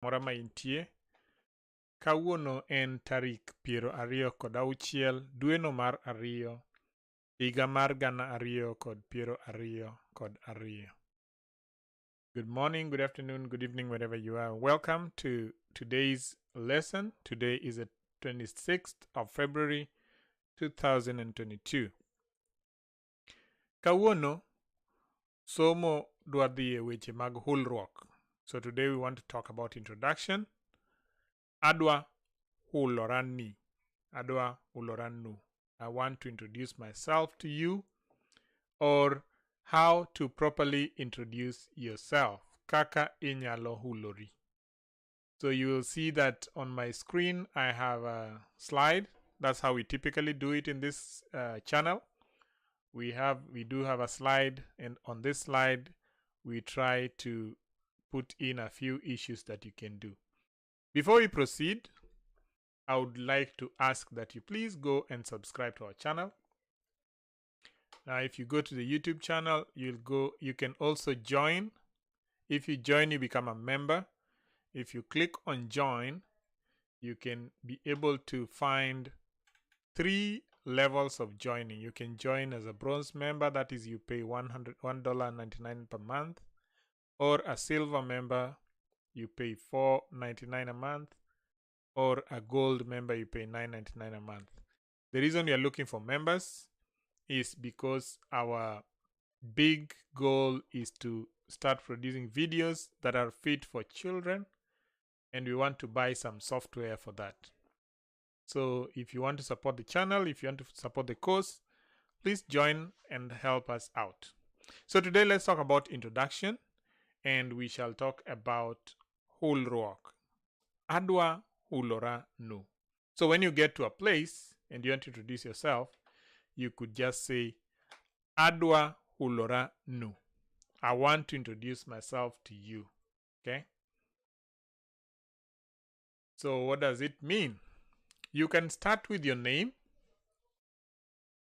mora ma intie. Kawuono en tarik 26 dweno mar 2 higa mar 2022. Good morning, good afternoon, good evening, wherever you are. Welcome to today's lesson. Today is the 26th of February 2022. Kawuono somo dwa dhi e weche mag hulruok. So today we want to talk about introduction. Adwa hulorani. Adwa huloranu. I want to introduce myself to you, or how to properly introduce yourself. Kaka inyalo hulori. So you will see that on my screen I have a slide. That's how we typically do it in this channel. We do have a slide, and on this slide we try to put in a few issues that you can do. Before we proceed, I would like to ask that you please go and subscribe to our channel. Now, if you go to the YouTube channel, you can also join. If you join, you become a member. If you click on join, you can be able to find 3 levels of joining. You can join as a bronze member, that is, you pay $1.99 per month, or a silver member, you pay $4.99 a month, or a gold member, you pay $9.99 a month. The reason we are looking for members is because our big goal is to start producing videos that are fit for children, and we want to buy some software for that. So if you want to support the channel, if you want to support the course, please join and help us out. So today let's talk about introduction, and we shall talk about Hulruok. Adwa hulora nu. So when you get to a place and you want to introduce yourself, you could just say Adwa hulora nu. I want to introduce myself to you. Okay? So what does it mean? You can start with your name,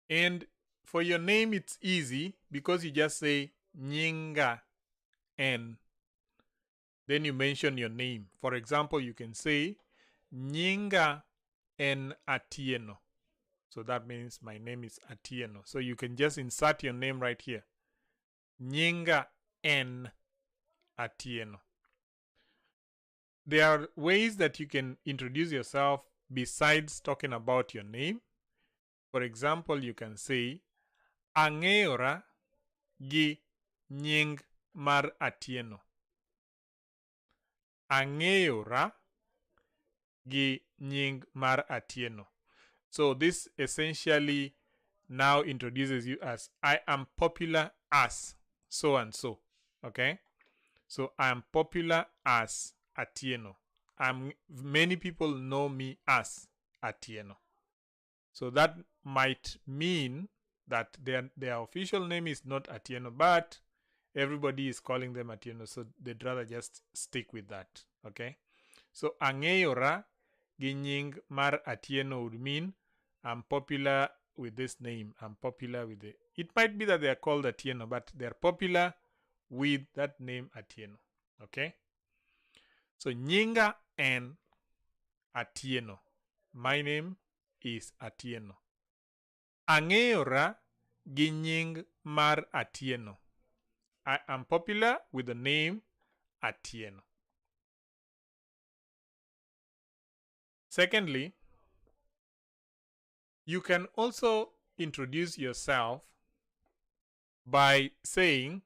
and for your name it's easy because you just say Nyinga en. Then you mention your name. For example, you can say Nyinga en Atieno. So that means my name is Atieno. So you can just insert your name right here. Nyinga en Atieno. There are ways that you can introduce yourself besides talking about your name. For example, you can say Ang'eyora gi nying mar Atieno. Ang'eyora gi nying mar Atieno. So this essentially now introduces you as I am popular as so and so. Okay? So I am popular as Atieno. Many people know me as Atieno. So that might mean that their official name is not Atieno, but everybody is calling them Atieno, so they'd rather just stick with that. Okay? So Ang'eyora gi nying mar Atieno would mean I'm popular with this name. I'm popular with it. It might be that they are called Atieno, but they are popular with that name Atieno. Okay? So Nyinga en Atieno. My name is Atieno. Ang'eyora gi nying mar Atieno. I am popular with the name Atieno. Secondly, you can also introduce yourself by saying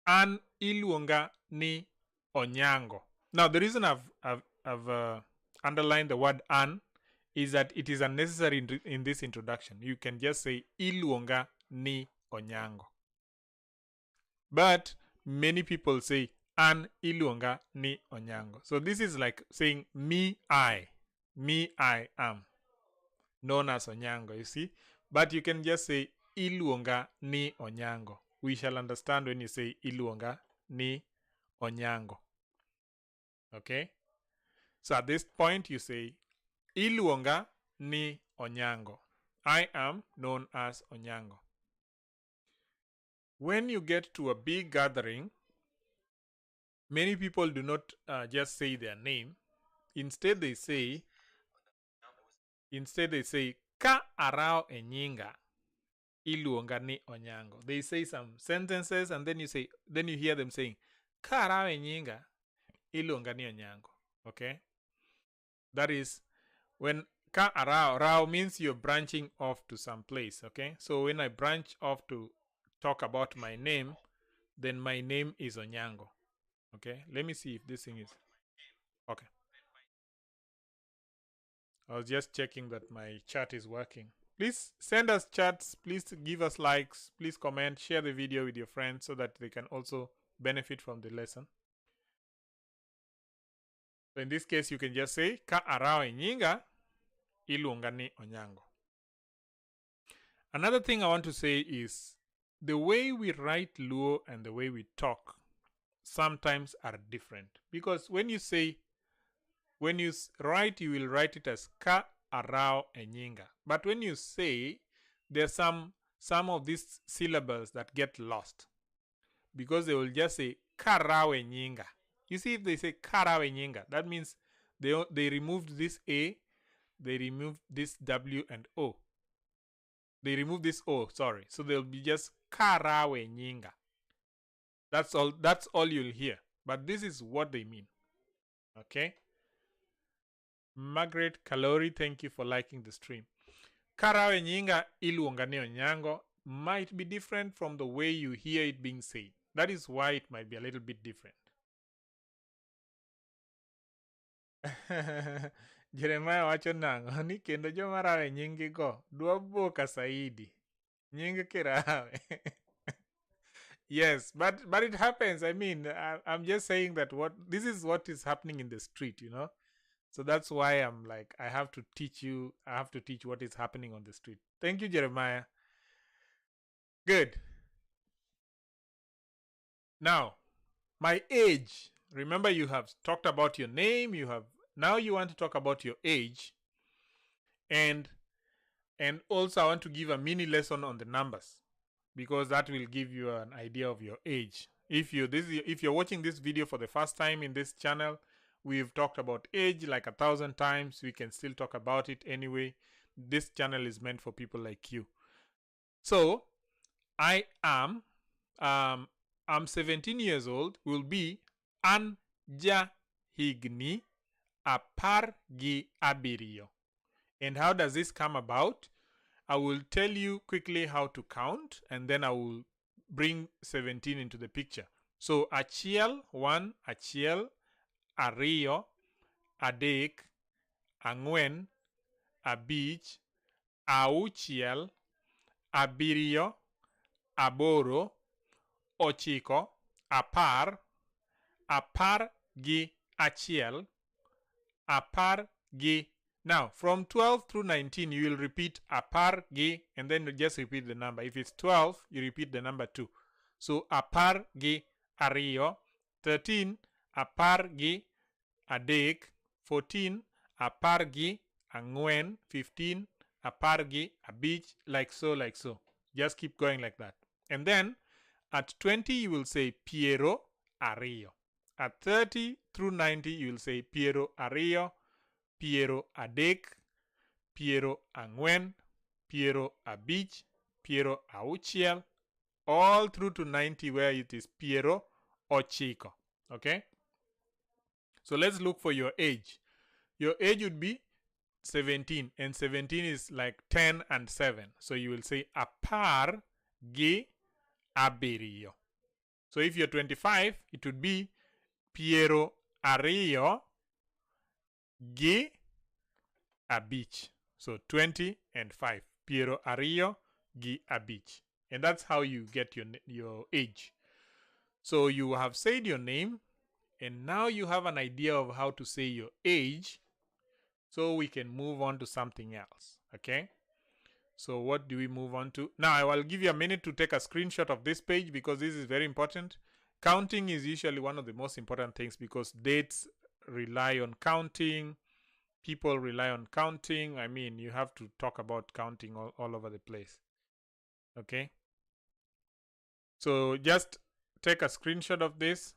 An iluonga ni Onyango. Now, the reason I've underlined the word an is that it is unnecessary in this introduction. You can just say iluonga ni Onyango. But many people say An iluonga ni Onyango. So this is like saying me, I am known as Onyango, you see. But you can just say iluonga ni Onyango. We shall understand when you say iluonga ni Onyango. Okay? So at this point you say iluonga ni Onyango. I am known as Onyango. When you get to a big gathering, Many people do not just say their name. Instead, they say ka arao e nyinga iluonga ni Onyango. They say some sentences and then you hear them saying ka arao e nyinga iluonga ni Onyango. Okay? That is when ka arao, rao means you're branching off to some place. Okay? So when I branch off to talk about my name, then my name is Onyango. Okay? Let me see if this thing is okay. I was just checking that my chat is working. Please send us chats. Please give us likes. Please comment. Share the video with your friends so that they can also benefit from the lesson. So in this case, you can just say ka arao e nyinga iluonga ni Onyango. Another thing I want to say is the way we write Luo and the way we talk sometimes are different. Because when you write, you will write it as ka arao e nyinga. But when you say, there's some of these syllables that get lost. Because they will just say ka arao e nyinga. You see, if they say ka arao e nyinga, that means they removed this A, they removed this W and O. They removed this O, sorry. So they'll be just ka arao e nyinga. That's all you'll hear. But this is what they mean. Okay? Margaret Kalori, thank you for liking the stream. Ka arao e nyinga iluonga ni Onyango might be different from the way you hear it being said. That is why it might be a little bit different. Jeremiah wacho nango ni kendo joma rawe nyingi go dwa boka saidi. Nying kirawe. Yes, but it happens. I mean, I'm just saying that this is what is happening in the street, you know. So that's why I'm like, I have to teach what is happening on the street. Thank you, Jeremiah. Good. Now, my age. Remember, you have talked about your name. Now you want to talk about your age. And also I want to give a mini lesson on the numbers, because that will give you an idea of your age. If you're watching this video for the first time in this channel, we've talked about age like 1,000 times. We can still talk about it anyway. This channel is meant for people like you. So I am I'm 17 years old. Will be anja higni apar gi abirio. And how does this come about? I will tell you quickly how to count, and then I will bring 17 into the picture. So achiel, 1, achiel, ariyo, adek, ang'wen, abich, auchiel, abiriyo, aboro, ochiko, apar, apar gi achiel, apar gi. Now, from 12 through 19, you will repeat apar gi, and then you just repeat the number. If it's 12, you repeat the number 2. So, apar gi ariyo, 13, apar gi adek, 14, apar gi ang'wen, 15, apar gi abich, like so. Just keep going like that. And then, at 20, you will say piero ariyo. At 30 through 90, you will say piero ariyo, piero adek, piero ang'wen, piero abich, piero auchiel, all through to 90 where it is piero ochiko. Okay? So let's look for your age. Your age would be 17, and 17 is like 10 and 7. So you will say apar gi abirio. So if you're 25, it would be piero ariyo gi abich. So 20 and 5. Piero ariyo gi abich. And that's how you get your age. So you have said your name, and now you have an idea of how to say your age. So we can move on to something else. Okay? So what do we move on to? Now I will give you a minute to take a screenshot of this page, because this is very important. Counting is usually one of the most important things, because dates rely on counting. People rely on counting. I mean, you have to talk about counting all over the place. Okay? So just take a screenshot of this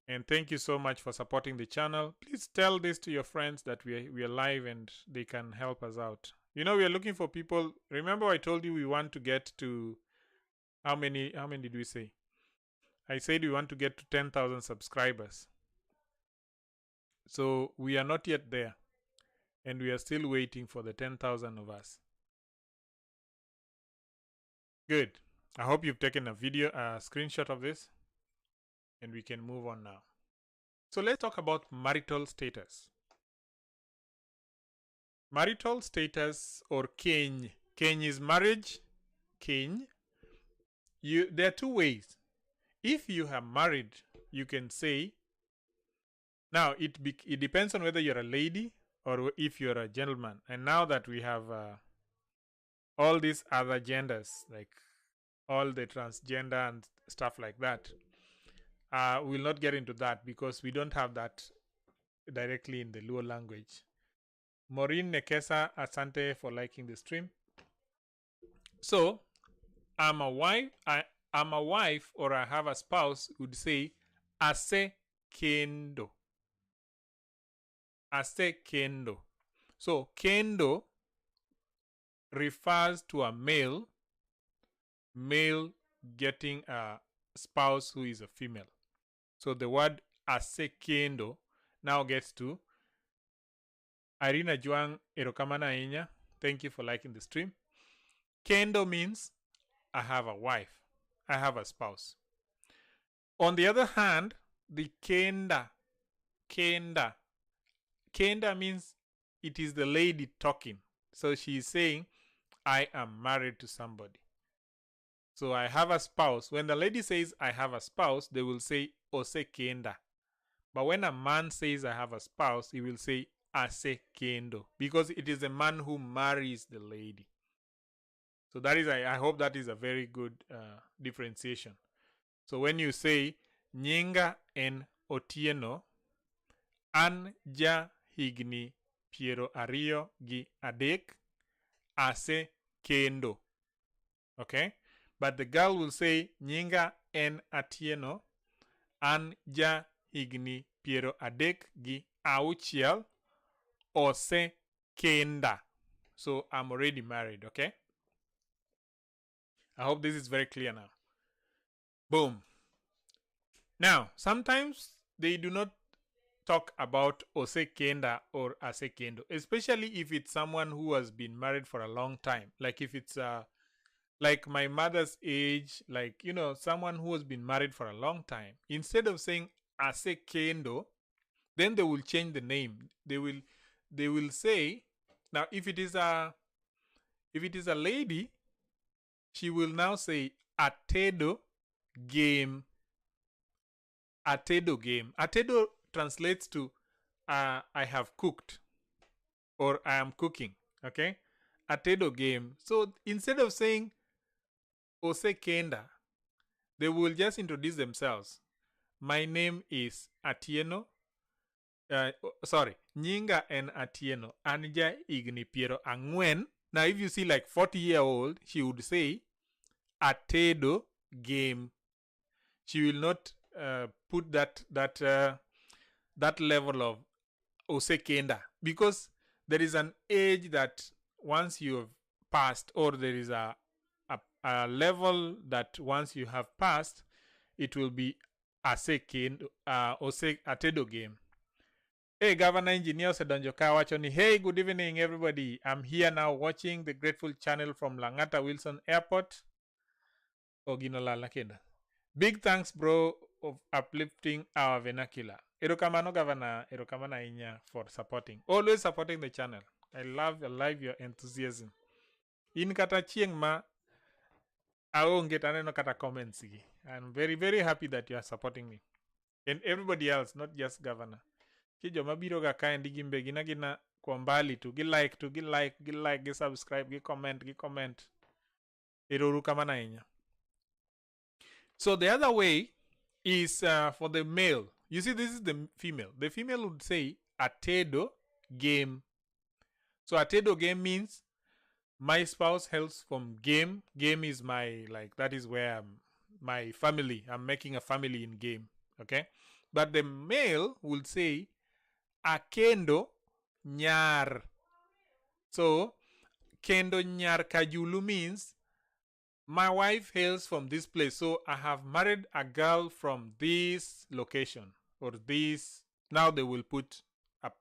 And thank you so much for supporting the channel. Please tell this to your friends that we are live and they can help us out. You know, we are looking for people. Remember I told you we want to get to how many did we say? I said we want to get to 10,000 subscribers. So we are not yet there. And we are still waiting for the 10,000 of us. Good. I hope you've taken a screenshot of this. And we can move on now. So let's talk about marital status. Marital status or keny. Keny is marriage. Keny. There are two ways. If you are married, you can say, now it depends on whether you're a lady or if you're a gentleman. And now that we have all these other genders, like all the transgender and stuff like that, we'll not get into that because we don't have that directly in the Luo language. Maureen Nekesa, asante for liking the stream. So, I'm a wife or I have a spouse would say ase kendo. Ase kendo. So, kendo refers to a male getting a spouse who is a female. So the word ase kendo now gets to Irina Juang erokamana inya. Thank you for liking the stream. Kendo means I have a wife. I have a spouse. On the other hand, the kenda means it is the lady talking. So she is saying, I am married to somebody. So I have a spouse. When the lady says I have a spouse, they will say ose kenda. But when a man says I have a spouse, he will say ase kendo, because it is a man who marries the lady. So that is, I hope that is a very good differentiation. So when you say nyinga en Otieno, an ja higni piero ario gi adek, ase kendo. Okay? But the girl will say nyinga en Atieno, an ja higni piero adek gi auchiel, ose kenda. So I'm already married, okay? I hope this is very clear now. Boom. Now, sometimes they do not talk about ose kenda or ase kendo, especially if it's someone who has been married for a long time. Like if it's like my mother's age, like, you know, someone who has been married for a long time. Instead of saying ase kendo, then they will change the name. They will say, now if it is a lady, she will now say atedo game. Atedo game. Atedo translates to I have cooked or I am cooking. Okay? Atedo game. So instead of saying ose kenda, they will just introduce themselves. My name is Atieno. Nyinga en Atieno. Anja igni piero angwen. Now if you see like 40-year-old, she would say atedo game. She will not put that level of ose kenda, because there is an age that once you have passed, or there is a level that once you have passed, it will be ase kendo, ose atedo game. Hey, Governor Engineer Sedonjo Kawachoni. Hey, good evening, everybody. I'm here now watching the Grateful Channel from Langata Wilson Airport. Oginola Kenda. Big thanks, bro, of uplifting our vernacular. Erokamano, Governor. Erokamana Inya for supporting. Always supporting the channel. I love your enthusiasm. In kata chieng ma aonge taneno kata comments. I'm very, very happy that you are supporting me. And everybody else, not just Governor. Kijo mabiro ga kaendi gimbe gina kwa mbali tu, gi like, gi subscribe, gi comment. Eroru kamana inya. So the other way is for the male. You see, this is the female. The female would say atedo game. So atedo game means my spouse hails from game. Game is my, like, that is where my family, I'm making a family in game. Okay? But the male will say akendo nyar. So kendo nyar Kajulu means my wife hails from this place. So I have married a girl from this location or this. Now they will put a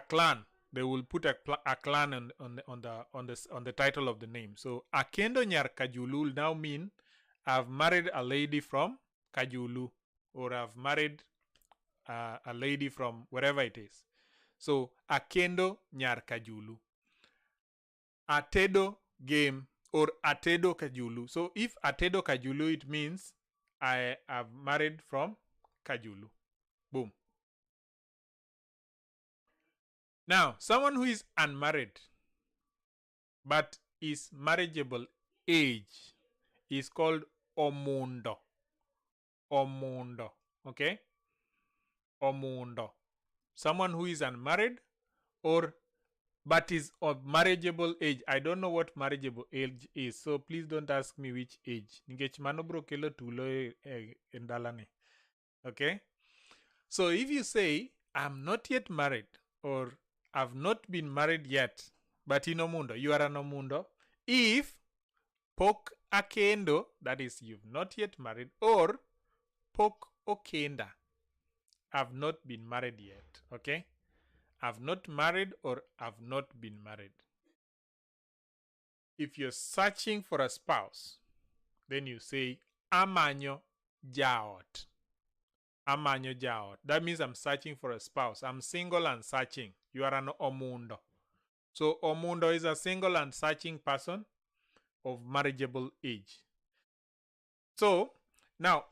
clan. They will put a clan on the title of the name. So akendo nyar Kajulu will now mean I've married a lady from Kajulu, or I've married a lady from wherever it is. So akendo nyar Kajulu. Atedo game or atedo Kajulu. So if atedo Kajulu, it means I have married from Kajulu. Boom. Now, someone who is unmarried but is marriageable age is called Omundo. Omundo. Okay? Omundo. Someone who is unmarried or but is of marriageable age. I don't know what marriageable age is, so please don't ask me which age. Okay? So if you say, I'm not yet married, or I've not been married yet, but in Omundo, you are an Omundo. If pok akendo, that is, you've not yet married, or pok okenda, I've not been married yet. Okay? I've not married or I've not been married. If you're searching for a spouse, then you say amanyo jaot. Amanyo jaot. That means I'm searching for a spouse. I'm single and searching. You are an Omundo. So Omundo is a single and searching person of marriageable age. So now,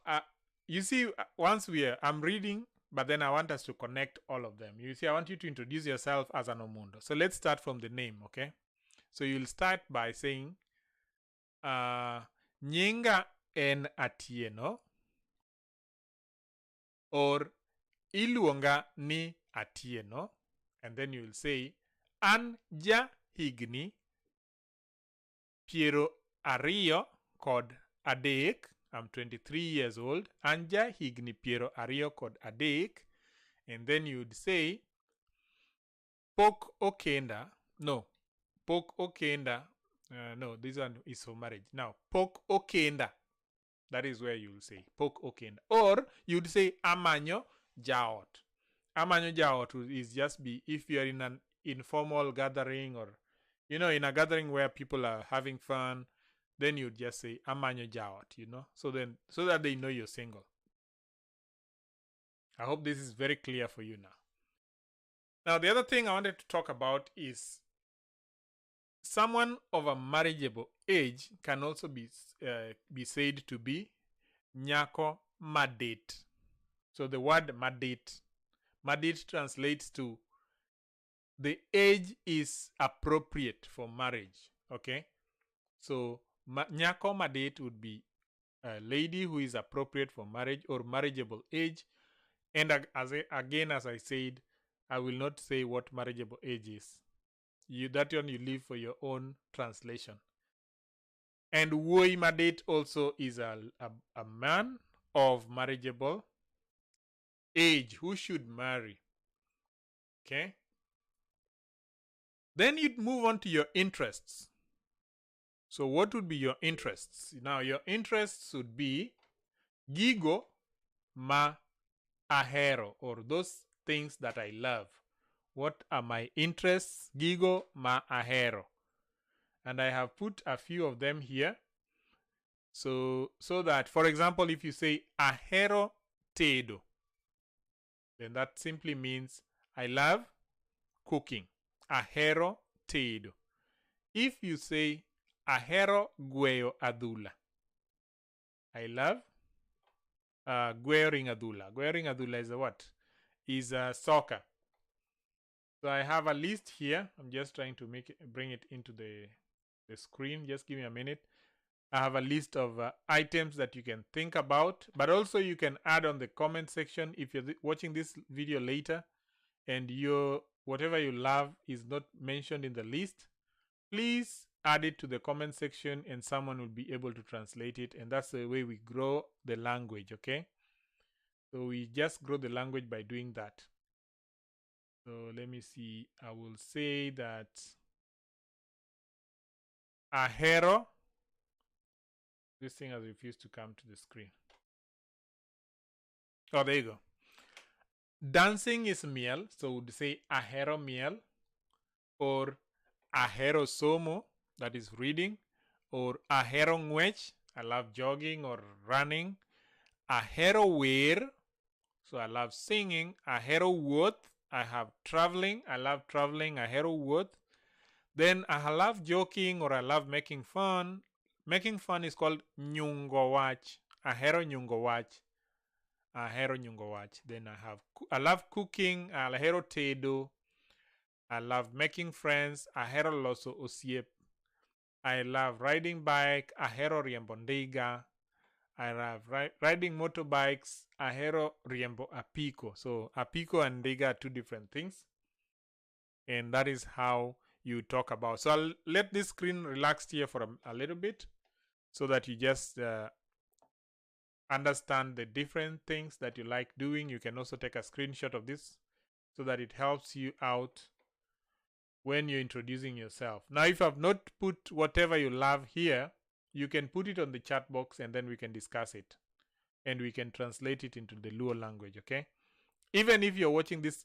you see, once I'm reading, but then I want us to connect all of them. You see, I want you to introduce yourself as an Omundo. So let's start from the name, okay? So you'll start by saying, Nyinga en Atieno, or Iluonga ni Atieno, and then you'll say, An ja higni piero ario kod adek. I'm 23 years old. Anja higni piero ario kod adek. And then you'd say, pok okenda. No. Pok okenda. No, this one is for marriage. Now, pok okenda. That is where you'll say, pok okenda. Or you'd say, amanyo jaot. Amanyo jaot is just be if you're in an informal gathering, or, you know, in a gathering where people are having fun, then you just say amanyo jaot, you know, so that they know you're single. I hope this is very clear for you now. Now, the other thing I wanted to talk about is someone of a marriageable age can also be said to be nyako madit. So the word madit translates to the age is appropriate for marriage. Okay, so nyako madit would be a lady who is appropriate for marriage or marriageable age. And as I said, I will not say what marriageable age is. That one you leave for your own translation. And woi madit also is a man of marriageable age who should marry. Okay. Then you'd move on to your interests. So what would be your interests? Now your interests would be gigo ma ahero, or those things that I love. What are my interests? Gigo ma ahero. And I have put a few of them here. So that, for example, if you say ahero tedo, then that simply means I love cooking. Ahero tedo. If you say ahero gueyo adula, I love gueyoring adula. Gueyoring adula is a what? Is a soccer. So I have a list here. I'm just trying to bring it into the screen. Just give me a minute. I have a list of items that you can think about, but also you can add on the comment section if you're watching this video later and whatever you love is not mentioned in the list. Please add it to the comment section and someone will be able to translate it, and that's the way we grow the language. Okay, So we just grow the language by doing that. So let me see. I will say that ahero. This thing has refused to come to the screen. Oh, there you go. Dancing is miel, so we'd say ahero miel, or ahero somo, that is reading, or ahero ngwech, I love jogging or running. Ahero wer, so I love singing. Ahero wuoth, I have traveling, I love traveling. Ahero wuoth. Then I love joking or I love making fun. Making fun is called nyungo wach. Ahero nyungo wach. Ahero nyungo wach. Then I love cooking. Ahero tedo. I love making friends. Ahero loso osiep. I love riding bike. Ahero riembo ndiga. I love riding motorbikes. Ahero riembo apiko. So apiko and ndiga are two different things. And that is how you talk about. So I'll let this screen relax here for a little bit so that you just understand the different things that you like doing. You can also take a screenshot of this so that it helps you out when you're introducing yourself. Now, if I've not put whatever you love here, you can put it on the chat box and then we can discuss it. And we can translate it into the Luo language, okay? Even if you're watching this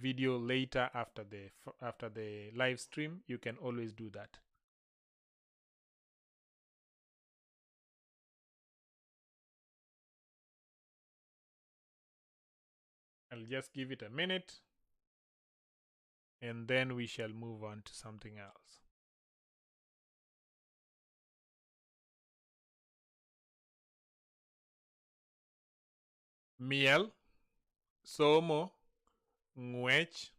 video later after the live stream, you can always do that. I'll just give it a minute and then we shall move on to something else. Miel, somo, ngwech,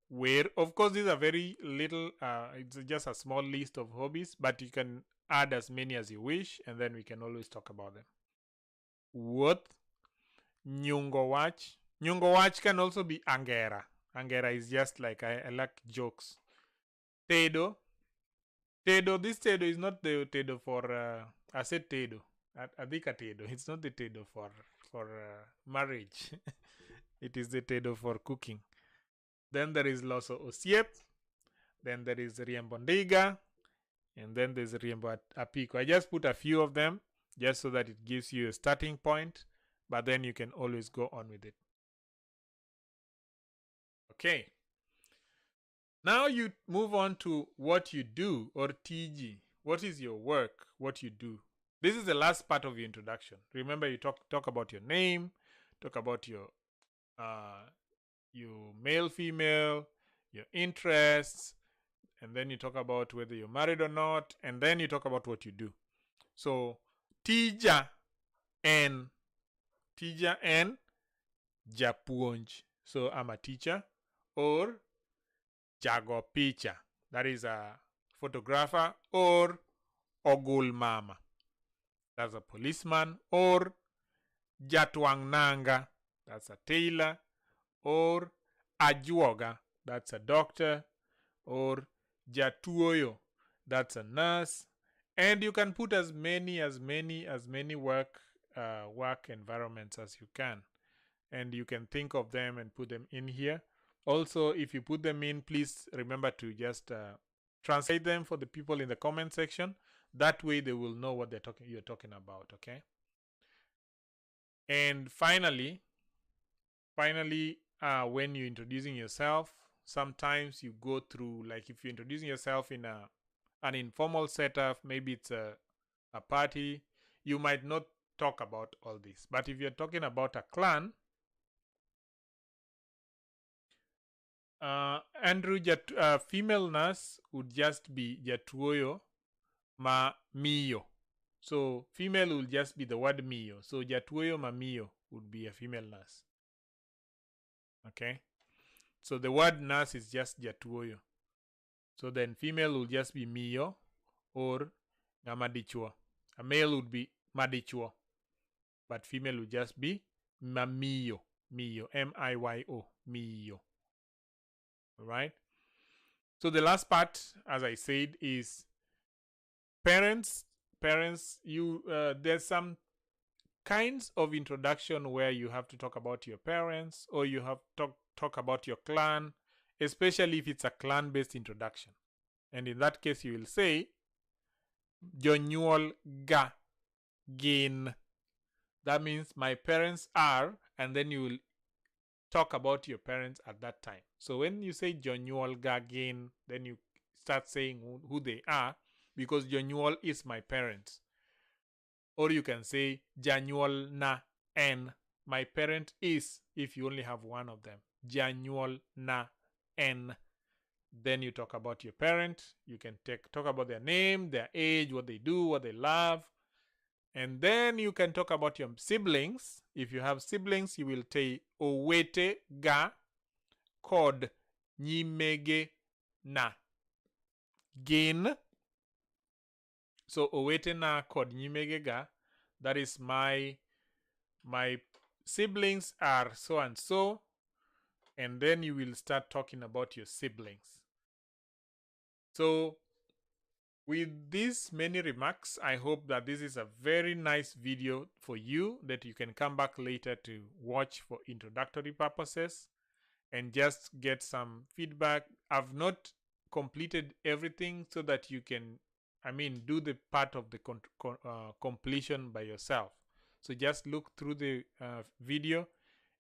wer. Of course, these are very little, it's just a small list of hobbies, but you can add as many as you wish and then we can always talk about them. Wuoth, nyungo wach. Nyungo wach can also be angera. Angera is just like, I like jokes. Tedo. Tedo, this tedo is not the tedo for, I said tedo. Adika tedo. It's not the tedo for marriage. It is the tedo for cooking. Then there is loso osiep. Then there is riembo ndiga. And then there's riembo apiko. I just put a few of them just so that it gives you a starting point. But then you can always go on with it. Okay. Now you move on to what you do, or TG. What is your work? What you do? This is the last part of your introduction. Remember, you talk about your name, talk about your male, female, your interests, and then you talk about whether you're married or not, and then you talk about what you do. So tija and japuonj. So I'm a teacher, or jago picha, that is a photographer, or ogul mama, that's a policeman, or jatwang nanga, that's a tailor, or ajuoga, that's a doctor, or jatuoyo, that's a nurse. And you can put as many work environments as you can, and you can think of them and put them in here. Also, if you put them in, please remember to just translate them for the people in the comment section. That way they will know what you're talking about, okay? And finally, when you're introducing yourself, sometimes you go through, like if you're introducing yourself in an informal setup, maybe it's a party, you might not talk about all this. But if you're talking about a clan, Andrew, female nurse would just be jatuoyo ma miyo. So female will just be the word miyo. So jatuoyo ma miyo would be a female nurse. Okay. So the word nurse is just jatuoyo. So then female will just be miyo or madichwo. A male would be madichwo. But female will just be mamiyo. Miyo. M-I-Y-O. Miyo. Right? So the last part, as I said, is parents. There's some kinds of introduction where you have to talk about your parents or you have to talk about your clan, especially if it's a clan-based introduction. And in that case, you will say, Jonyuol ga gin. That means my parents are, and then you will talk about your parents at that time. So when you say Jonyuol ga gin, then you start saying who they are, because Jonyuol is my parents. Or you can say Janyuol na en. My parent is, if you only have one of them. Janyuol na en. Then you talk about your parent. You can talk about their name, their age, what they do, what they love. And then you can talk about your siblings. If you have siblings, you will say Owete ga kod nyimege na gin. So Owete na kod nyimege ga, that is my siblings are so and so. And then you will start talking about your siblings. So with these many remarks, I hope that this is a very nice video for you that you can come back later to watch for introductory purposes and just get some feedback. I've not completed everything so that you can, do the part of the completion by yourself. So just look through the video,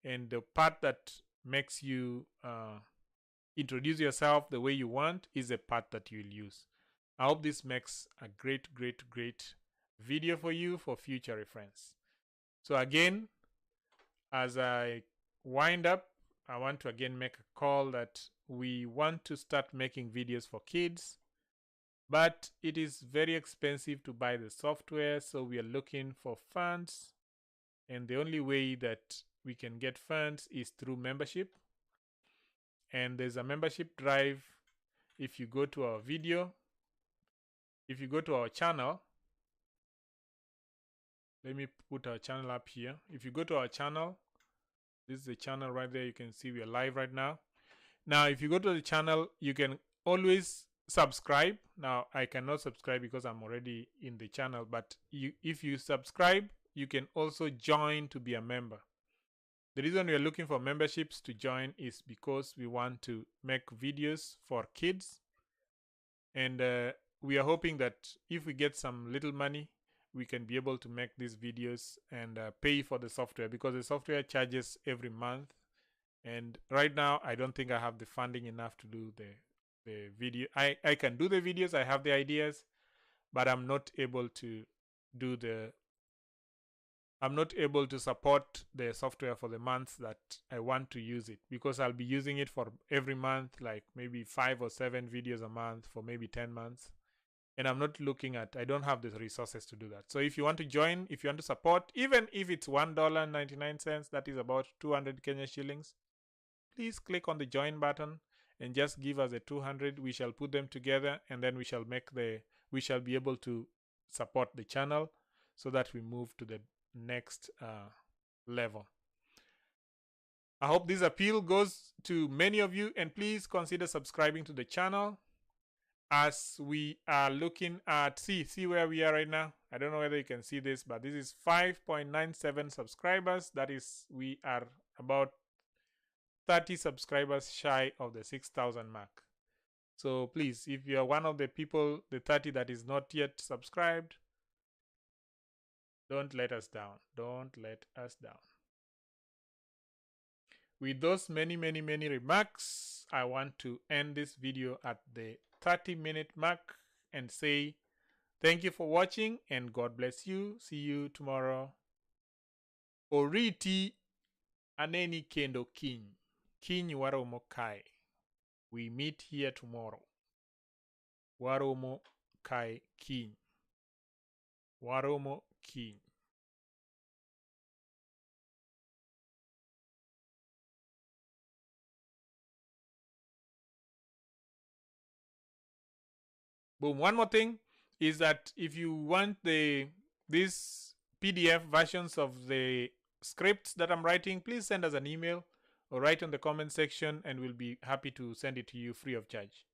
and the part that makes you introduce yourself the way you want is the part that you'll use. I hope this makes a great video for you for future reference. So again, as I wind up, I want to again make a call that we want to start making videos for kids, but it is very expensive to buy the software, so we are looking for funds, and the only way that we can get funds is through membership. And there's a membership drive. If you go to our video, if you go to our channel, let me put our channel up here. If you go to our channel, this is the channel right there. You can see we are live right now. Now, if you go to the channel, you can always subscribe. Now, I cannot subscribe because I'm already in the channel, but if you subscribe, you can also join to be a member. The reason we are looking for memberships to join is because we want to make videos for kids. And we are hoping that if we get some little money, we can be able to make these videos and pay for the software, because the software charges every month. And right now, I don't think I have the funding enough to do the video. I can do the videos, I have the ideas, but I'm not able to do I'm not able to support the software for the months that I want to use it, because I'll be using it for every month, like maybe 5 or 7 videos a month for maybe 10 months. And I'm not looking at, I don't have the resources to do that. So if you want to join, if you want to support, even if it's $1.99, that is about 200 Kenya shillings, please click on the join button and just give us the 200. We shall put them together, and then we shall be able to support the channel so that we move to the next level. I hope this appeal goes to many of you, and please consider subscribing to the channel as we are looking at, see where we are right now. I don't know whether you can see this, but this is 5.97 subscribers. That is, we are about 30 subscribers shy of the 6,000 mark. So please, if you are one of the people, the 30 that is not yet subscribed, don't let us down. Don't let us down. With those many remarks, I want to end this video at the 30-minute mark and say thank you for watching, and God bless you. See you tomorrow. Oriti aneni kendo kiny. Kiny waromo kae. We meet here tomorrow. Waromo kae kiny. Waromo kiny. Boom. One more thing is that if you want these PDF versions of the scripts that I'm writing, please send us an email or write on the comment section, and we'll be happy to send it to you free of charge.